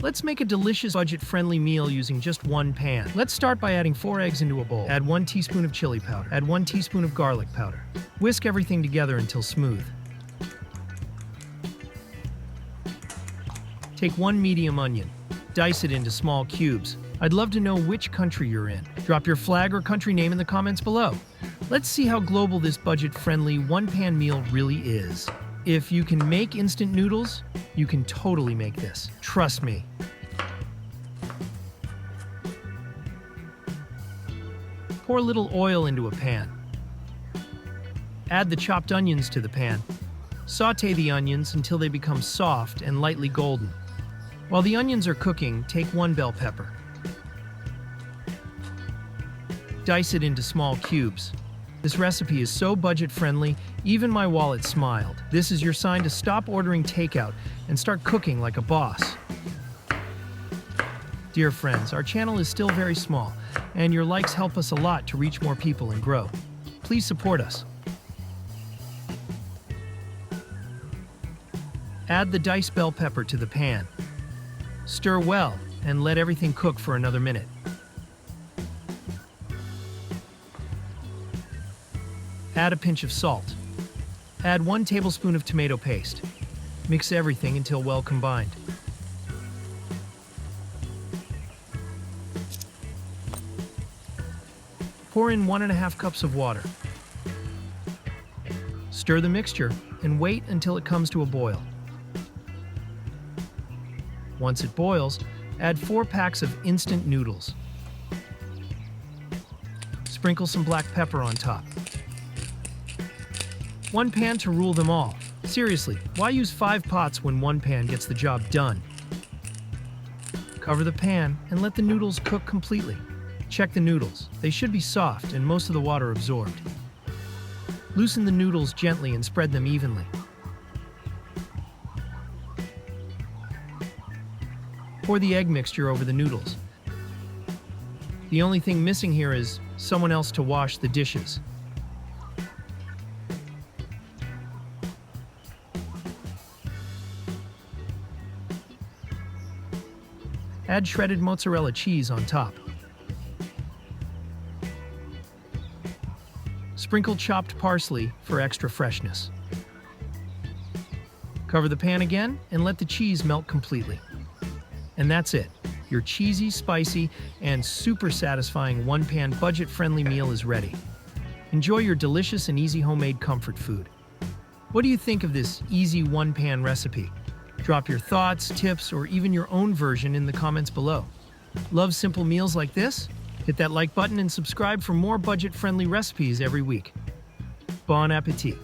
Let's make a delicious budget-friendly meal using just one pan. Let's start by adding 4 eggs into a bowl. Add 1 teaspoon of chili powder. Add 1 teaspoon of garlic powder. Whisk everything together until smooth. Take 1 medium onion. Dice it into small cubes. I'd love to know which country you're in. Drop your flag or country name in the comments below. Let's see how global this budget-friendly one-pan meal really is. If you can make instant noodles, you can totally make this. Trust me. Pour a little oil into a pan. Add the chopped onions to the pan. Sauté the onions until they become soft and lightly golden. While the onions are cooking, take 1 bell pepper. Dice it into small cubes. This recipe is so budget-friendly, even my wallet smiled. This is your sign to stop ordering takeout and start cooking like a boss. Dear friends, our channel is still very small, and your likes help us a lot to reach more people and grow. Please support us. Add the diced bell pepper to the pan. Stir well and let everything cook for another minute. Add a pinch of salt. Add 1 tablespoon of tomato paste. Mix everything until well combined. Pour in 1½ cups of water. Stir the mixture and wait until it comes to a boil. Once it boils, add 4 packs of instant noodles. Sprinkle some black pepper on top. 1 pan to rule them all. Seriously, why use 5 pots when 1 pan gets the job done? Cover the pan and let the noodles cook completely. Check the noodles. They should be soft and most of the water absorbed. Loosen the noodles gently and spread them evenly. Pour the egg mixture over the noodles. The only thing missing here is someone else to wash the dishes. Add shredded mozzarella cheese on top. Sprinkle chopped parsley for extra freshness. Cover the pan again and let the cheese melt completely. And that's it. Your cheesy, spicy, and super satisfying one-pan budget-friendly meal is ready. Enjoy your delicious and easy homemade comfort food. What do you think of this easy one-pan recipe? Drop your thoughts, tips, or even your own version in the comments below. Love simple meals like this? Hit that like button and subscribe for more budget-friendly recipes every week. Bon appetit!